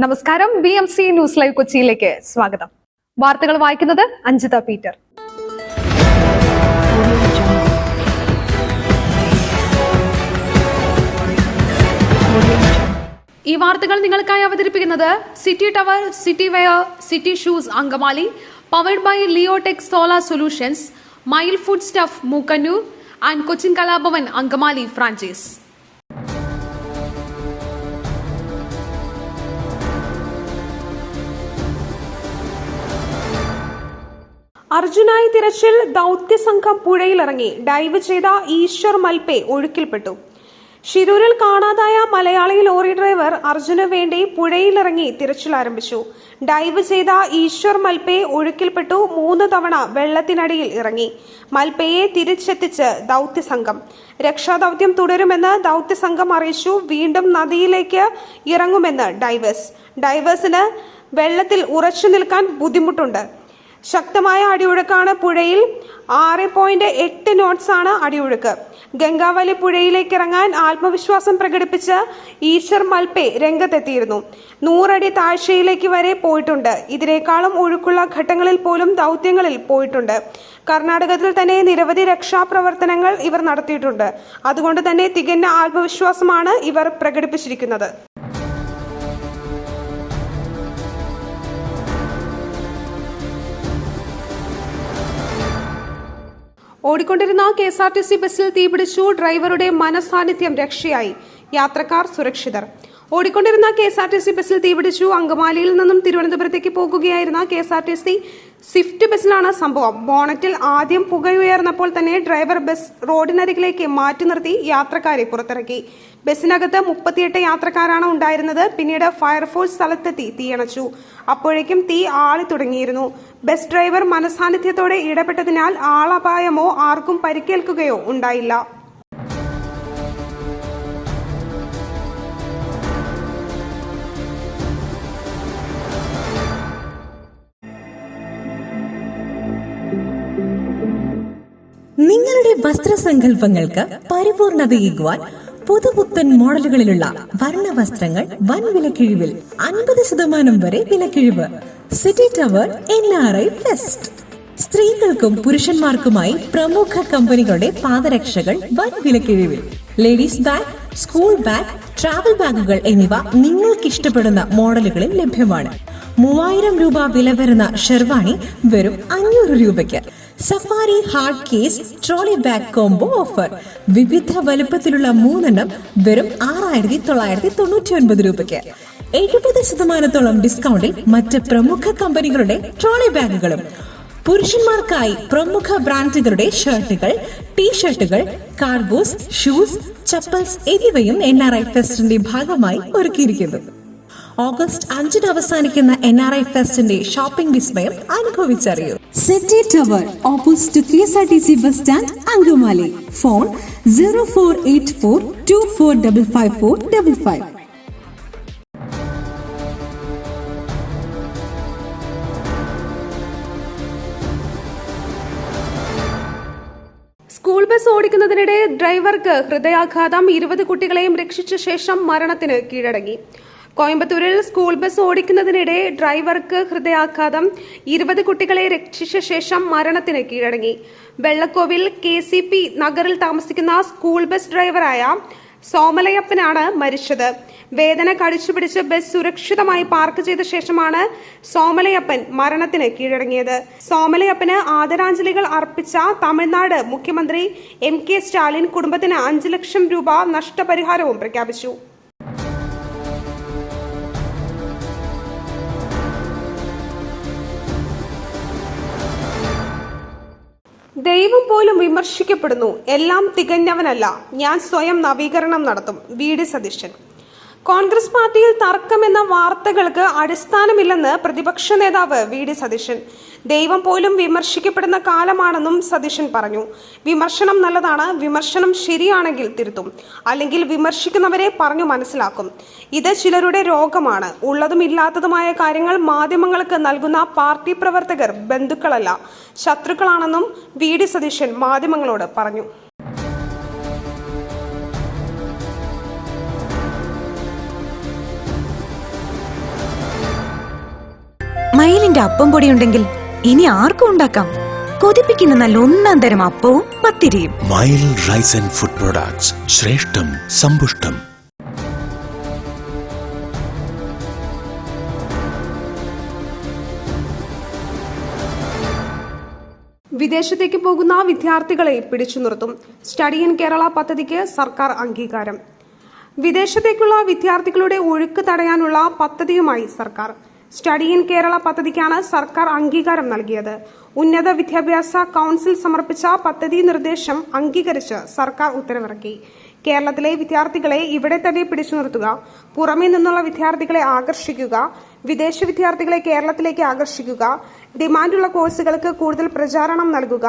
നമസ്കാരം. BMC news live കൊച്ചിയിലേക്ക് സ്വാഗതം. വാർത്തകൾ വായിക്കുന്നത് അഞ്ജിത പീറ്റർ. ഈ വാർത്തകൾ നിങ്ങൾക്കായി അവതരിപ്പിക്കുന്നത് city tower, city wear, city shoes Angamaly, powered by Leotech solar solutions, mile food stuff Mookkannoor and Cochin Kalabhavan Angamaly franchise. അർജുനായി തിരച്ചിൽ. ദൗത്യസംഘം പുഴയിലിറങ്ങി. ഡൈവ് ചെയ്ത ഈശ്വർ മൽപെ ഒഴുക്കിൽപ്പെട്ടു. ഷിരൂരിൽ കാണാതായ മലയാളി ലോറി ഡ്രൈവർ അർജുന് വേണ്ടി പുഴയിലിറങ്ങി തിരച്ചിൽ ആരംഭിച്ചു. ഡൈവ് ചെയ്ത ഈശ്വർ മൽപെ ഒഴുക്കിൽപ്പെട്ടു. 3 തവണ വെള്ളത്തിനടിയിൽ ഇറങ്ങി. മൽപയെ തിരിച്ചെത്തിച്ച് ദൗത്യസംഘം. രക്ഷാദൗത്യം തുടരുമെന്ന് ദൗത്യസംഘം അറിയിച്ചു. വീണ്ടും നദിയിലേക്ക് ഇറങ്ങുമെന്ന് ഡൈവേഴ്സിന് വെള്ളത്തിൽ ഉറച്ചു നിൽക്കാൻ ബുദ്ധിമുട്ടുണ്ട്. ശക്തമായ അടിയൊഴുക്കാണ് പുഴയിൽ. 6.8 നോട്ട്സാണ് അടിയൊഴുക്ക്. ഗംഗാവലി പുഴയിലേക്ക് ഇറങ്ങാൻ ആത്മവിശ്വാസം പ്രകടിപ്പിച്ച് ഈശ്വർ മൽപെ രംഗത്തെത്തിയിരുന്നു. 100 അടി താഴ്ചയിലേക്ക് വരെ പോയിട്ടുണ്ട്. ഇതിനേക്കാളും ഒഴുക്കുള്ള ഘട്ടങ്ങളിൽ പോലും ദൗത്യങ്ങളിൽ പോയിട്ടുണ്ട്. കർണാടകത്തിൽ തന്നെ നിരവധി രക്ഷാപ്രവർത്തനങ്ങൾ ഇവർ നടത്തിയിട്ടുണ്ട്. അതുകൊണ്ട് തന്നെ തികഞ്ഞ ആത്മവിശ്വാസമാണ് ഇവർ പ്രകടിപ്പിച്ചിരിക്കുന്നത്. ഓടിക്കൊണ്ടിരുന്ന KSRTC ബസ്സിൽ തീപിടിച്ചു. ഡ്രൈവറുടെ മനസാന്നിധ്യം രക്ഷയായി. യാത്രക്കാർ സുരക്ഷിതർ. ഓടിക്കൊണ്ടിരുന്ന KSRTC ബസ്സിൽ തീപിടിച്ചു. അങ്കമാലിയിൽ നിന്നും തിരുവനന്തപുരത്തേക്ക് പോകുകയായിരുന്ന KSRTC സ്വിഫ്റ്റ് ബസ്സിലാണ് സംഭവം. ബോണറ്റിൽ ആദ്യം പുകയുയർന്നപ്പോൾ തന്നെ ഡ്രൈവർ ബസ് റോഡിനരികിലേക്ക് മാറ്റി നിർത്തി യാത്രക്കാരെ പുറത്തിറക്കി. ബസ്സിനകത്ത് 38 യാത്രക്കാരാണ് ഉണ്ടായിരുന്നത്. പിന്നീട് ഫയർഫോഴ്സ് സ്ഥലത്തെത്തി തീയണച്ചു. അപ്പോഴേക്കും തീ ആളി തുടങ്ങിയിരുന്നു. ബസ് ഡ്രൈവർ മനസാന്നിധ്യത്തോടെ ഇടപെട്ടതിനാൽ ആളപായമോ ആർക്കും പരിക്കേൽക്കുകയോ ഉണ്ടായില്ല. നിങ്ങളുടെ വസ്ത്രസങ്കല്പങ്ങൾക്ക് പരിപൂർണതയേകുവാൻ പുതുപുത്തൻ മോഡലുകളിലുള്ള വർണ്ണ വസ്ത്രങ്ങൾ വൻ വിലക്കിഴിവിൽ 50% വരെ വിലക്കിഴിവ്. City tower NRI fest. സ്ത്രീകൾക്കും പുരുഷന്മാർക്കുമായി പ്രമുഖ കമ്പനികളുടെ പാദരക്ഷകൾ വൻ വിലക്കിഴിവിൽ. Ladies bag, school bag, travel ബാഗുകൾ എന്നിവ നിങ്ങൾക്ക് ഇഷ്ടപ്പെടുന്ന മോഡലുകളിൽ ലഭ്യമാണ്. 3000 രൂപ വില വരുന്ന ഷെർവാണി വെറും 500 രൂപയ്ക്ക്. Safari hard case trolley bag combo offer. വിവിധ വലുപ്പത്തിലുള്ള 3 എണ്ണം വെറും 6999 രൂപയ്ക്ക്. 70% ഡിസ്കൗണ്ടിൽ മറ്റ് പ്രമുഖ കമ്പനികളുടെ ട്രോളി ബാഗുകളും. പുരുഷന്മാർക്കായി പ്രമുഖ ബ്രാൻഡുകളുടെ ഷർട്ടുകൾ, ടീഷർട്ടുകൾ, കാർഗോസ്, ഷൂസ്, ചപ്പൽസ് എന്നിവയും NRI ഫെസ്റ്റിന്റെ ഭാഗമായി ഒരുക്കിയിരിക്കുന്നു. ഓഗസ്റ്റ് 5 അവസാനിക്കുന്ന NRI ഫെസ്റ്റിന്റെ ഷോപ്പിംഗ് വിസ്മയം അനുഭവിച്ചറിയൂ. City tower opposite KSRTC bus stand Angamaly. Phone 0484245555. School bus ഓടിക്കുന്നതിനിടെ ഡ്രൈവർക്ക് ഹൃദയാഘാതം. 20 കുട്ടികളെയും രക്ഷിച്ച ശേഷം മരണത്തിന് കീഴടങ്ങി. കോയമ്പത്തൂരിൽ സ്കൂൾ ബസ് ഓടിക്കുന്നതിനിടെ ഡ്രൈവർക്ക് ഹൃദയാഘാതം. 20 കുട്ടികളെ രക്ഷിച്ച ശേഷം മരണത്തിന് കീഴടങ്ങി. വെള്ളക്കോവിൽ KCP നഗറിൽ താമസിക്കുന്ന സ്കൂൾ ബസ് ഡ്രൈവറായ സോമലയപ്പനാണ് മരിച്ചത്. വേദന കടിച്ചുപിടിച്ച് ബസ് സുരക്ഷിതമായി പാർക്ക് ചെയ്ത ശേഷമാണ് സോമലയപ്പൻ മരണത്തിന് കീഴടങ്ങിയത്. സോമലയപ്പന് ആദരാഞ്ജലികൾ അർപ്പിച്ച തമിഴ്നാട് മുഖ്യമന്ത്രി MK സ്റ്റാലിൻ കുടുംബത്തിന് 5 ലക്ഷം രൂപ നഷ്ടപരിഹാരവും പ്രഖ്യാപിച്ചു. ദൈവം പോലും വിമർശിക്കപ്പെടുന്നു. എല്ലാം തികഞ്ഞവനല്ല. ഞാൻ സ്വയം നവീകരണം നടത്തും. VD സതീശൻ. കോൺഗ്രസ് പാർട്ടിയിൽ തർക്കമെന്ന വാർത്തകൾക്ക് അടിസ്ഥാനമില്ലെന്ന് പ്രതിപക്ഷ നേതാവ് VD സതീശൻ. ദൈവം പോലും വിമർശിക്കപ്പെടുന്ന കാലമാണെന്നും സതീശൻ പറഞ്ഞു. വിമർശനം നല്ലതാണ്. വിമർശനം ശരിയാണെങ്കിൽ തിരുത്തും, അല്ലെങ്കിൽ വിമർശിക്കുന്നവരെ പറഞ്ഞു മനസ്സിലാക്കും. ഇത് ചിലരുടെ രോഗമാണ്. ഉള്ളതും ഇല്ലാത്തതുമായ കാര്യങ്ങൾ മാധ്യമങ്ങൾക്ക് നൽകുന്ന പാർട്ടി പ്രവർത്തകർ ബന്ധുക്കളല്ല, ശത്രുക്കളാണെന്നും VD സതീശൻ മാധ്യമങ്ങളോട് പറഞ്ഞു. മൈലിന്റെ അപ്പം പൊടിയുണ്ടെങ്കിൽ ഇനി ആർക്കും ഉണ്ടാക്കാം. കൊതിപ്പിക്കുന്ന നല്ല ഒന്നാം തരം അപ്പവും പത്തിരിയും. Mile rice and food products, ശ്രേഷ്ഠം സമ്പുഷ്ടം. വിദേശത്തേക്ക് പോകുന്ന വിദ്യാർത്ഥികളെ പിടിച്ചു നിർത്തും. സ്റ്റഡി ഇൻ കേരള പദ്ധതിക്ക് സർക്കാർ അംഗീകാരം. വിദേശത്തേക്കുള്ള വിദ്യാർത്ഥികളുടെ ഒഴുക്ക് തടയാനുള്ള പദ്ധതിയുമായി സർക്കാർ. സ്റ്റഡി ഇൻ കേരള പദ്ധതിക്കാണ് സർക്കാർ അംഗീകാരം നൽകിയത്. ഉന്നത വിദ്യാഭ്യാസ കൗൺസിൽ സമർപ്പിച്ച പദ്ധതി നിർദ്ദേശം അംഗീകരിച്ച് സർക്കാർ ഉത്തരവിറക്കി. കേരളത്തിലെ വിദ്യാർത്ഥികളെ ഇവിടെ തന്നെ പിടിച്ചു നിർത്തുക, പുറമേ നിന്നുള്ള വിദ്യാർത്ഥികളെ ആകർഷിക്കുക, വിദേശ വിദ്യാർത്ഥികളെ കേരളത്തിലേക്ക് ആകർഷിക്കുക, ഡിമാൻഡുള്ള കോഴ്സുകൾക്ക് കൂടുതൽ പ്രചാരണം നൽകുക,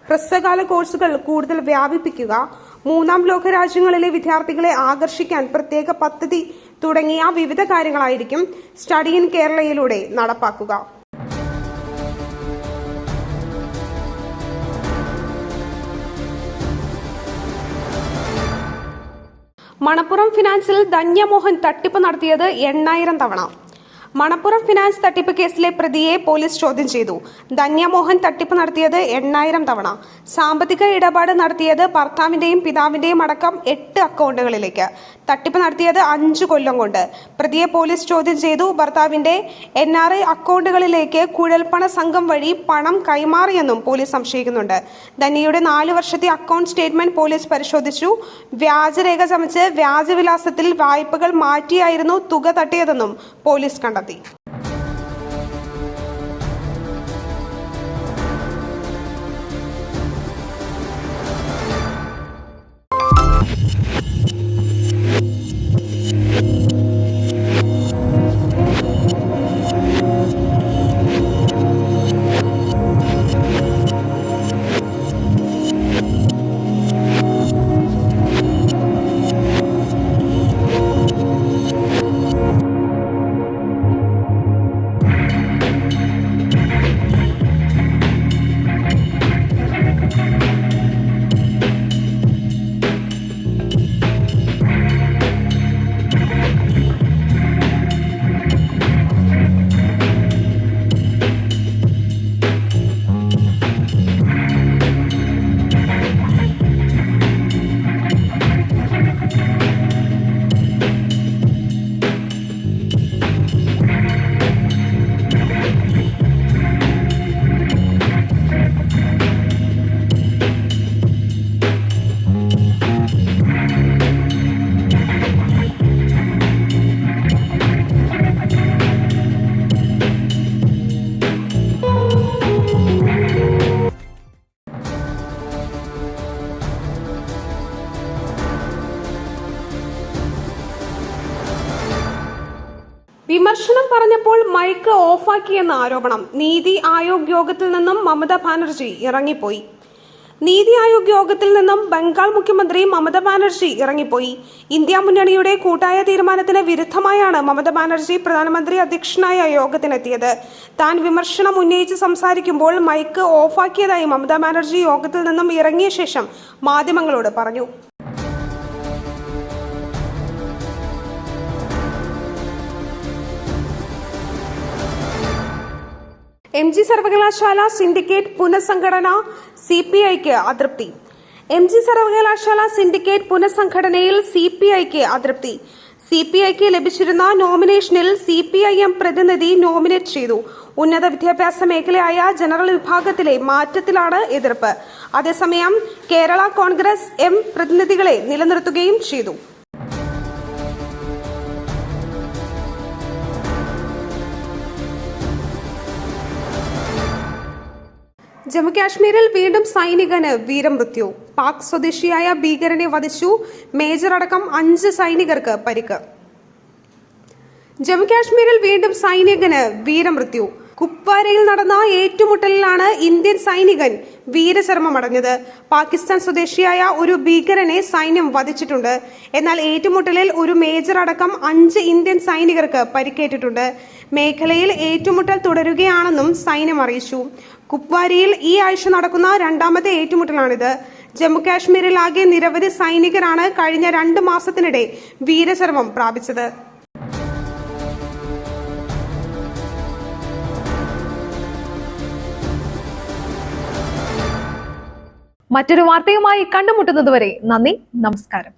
ഹ്രസ്വകാല കോഴ്സുകൾ കൂടുതൽ വ്യാപിപ്പിക്കുക, മൂന്നാം ലോക രാജ്യങ്ങളിലെ വിദ്യാർത്ഥികളെ ആകർഷിക്കാൻ പ്രത്യേക പദ്ധതി തുടങ്ങിയ വിവിധ കാര്യങ്ങളായിരിക്കും സ്റ്റഡി ഇൻ കേരളയിലൂടെ നടപ്പാക്കുക. മണപ്പുറം ഫിനാൻസിൽ ധന്യമോഹൻ തട്ടിപ്പ് നടത്തിയത് 8000 തവണ. മണപ്പുറം ഫിനാൻസ് തട്ടിപ്പ് കേസിലെ പ്രതിയെ പോലീസ് ചോദ്യം ചെയ്തു. ധന്യമോഹൻ തട്ടിപ്പ് നടത്തിയത് 8000 തവണ. സാമ്പത്തിക ഇടപാട് നടത്തിയത് ഭർത്താവിന്റെയും പിതാവിന്റെയും അടക്കം 8 അക്കൗണ്ടുകളിലേക്ക്. തട്ടിപ്പ് നടത്തിയത് 5 കൊല്ലം കൊണ്ട്. പ്രതിയെ പോലീസ് ചോദ്യം ചെയ്തു. ഭർത്താവിന്റെ NRI അക്കൗണ്ടുകളിലേക്ക് കുഴൽപ്പണ സംഘം വഴി പണം കൈമാറിയെന്നും പോലീസ് സംശയിക്കുന്നുണ്ട്. ധന്യയുടെ 4 വർഷത്തെ അക്കൗണ്ട് സ്റ്റേറ്റ്മെന്റ് പോലീസ് പരിശോധിച്ചു. വ്യാജരേഖ ചമച്ച് വ്യാജവിലാസത്തിൽ വായ്പകൾ മാറ്റിയായിരുന്നു തുക തട്ടിയതെന്നും പോലീസ് കണ്ടെത്തി. വിമർശനം പറഞ്ഞപ്പോൾ മൈക്ക് ഓഫാക്കിയെന്ന ആരോപണം. നീതി ആയോഗ് യോഗത്തിൽ നിന്നും മമതാ ബാനർജി ഇറങ്ങിപ്പോയി. നീതി ആയോഗ് യോഗത്തിൽ നിന്നും ബംഗാൾ മുഖ്യമന്ത്രി മമതാ ബാനർജി ഇറങ്ങിപ്പോയി. ഇന്ത്യ മുന്നണിയുടെ കൂട്ടായ തീരുമാനത്തിന് വിരുദ്ധമായാണ് മമതാ ബാനർജി പ്രധാനമന്ത്രി അധ്യക്ഷനായ യോഗത്തിനെത്തിയത്. താൻ വിമർശനം ഉന്നയിച്ച് സംസാരിക്കുമ്പോൾ മൈക്ക് ഓഫാക്കിയതായി മമതാ ബാനർജി യോഗത്തിൽ നിന്നും ഇറങ്ങിയ ശേഷം മാധ്യമങ്ങളോട് പറഞ്ഞു. MG സർവകലാശാല സിൻഡിക്കേറ്റ് പുനഃസംഘടന CPIക്ക് അതൃപ്തി. MG സർവകലാശാല സിൻഡിക്കേറ്റ് പുനഃസംഘടനയിൽ CPIക്ക് അതൃപ്തി. CPIക്ക് ലഭിച്ചിരുന്ന നോമിനേഷനിൽ CPIM പ്രതിനിധി നോമിനേറ്റ് ചെയ്തു. ഉന്നത വിദ്യാഭ്യാസ മേഖലയായ ജനറൽ വിഭാഗത്തിലെ മാറ്റത്തിലാണ് എതിർപ്പ്. അതേസമയം കേരള കോൺഗ്രസ് M പ്രതിനിധികളെ നിലനിർത്തുകയും ചെയ്തു. ജമ്മുകാശ്മീരിൽ വീണ്ടും സൈനികന് വീരമൃത്യു. പാക് സ്വദേശിയായ ഭീകരനെ വധിച്ചു. മേജർ അടക്കം 5 സൈനികർക്ക് പരിക്ക്. ജമ്മുകാശ്മീരിൽ വീണ്ടും സൈനികന് വീരമൃത്യു. കുപ്വാരയിൽ നടന്ന ഏറ്റുമുട്ടലിലാണ് ഇന്ത്യൻ സൈനികൻ വീരചരമമടഞ്ഞത്. പാകിസ്ഥാൻ സ്വദേശിയായ ഒരു ഭീകരനെ സൈന്യം വധിച്ചിട്ടുണ്ട്. എന്നാൽ ഏറ്റുമുട്ടലിൽ ഒരു മേജർ അടക്കം 5 ഇന്ത്യൻ സൈനികർക്ക് പരിക്കേറ്റിട്ടുണ്ട്. മേഖലയിൽ ഏറ്റുമുട്ടൽ തുടരുകയാണെന്നും സൈന്യം അറിയിച്ചു. കുപ്വാരയിൽ ഈ ആഴ്ച നടക്കുന്ന 2ാമത്തെ ഏറ്റുമുട്ടലാണിത്. ജമ്മുകാശ്മീരിലാകെ നിരവധി സൈനികരാണ് കഴിഞ്ഞ 2 മാസത്തിനിടെ വീരചരമം പ്രാപിച്ചത്. മറ്റൊരു വാർത്തയുമായി കണ്ടുമുട്ടുന്നതുവരെ നന്ദി, നമസ്കാരം.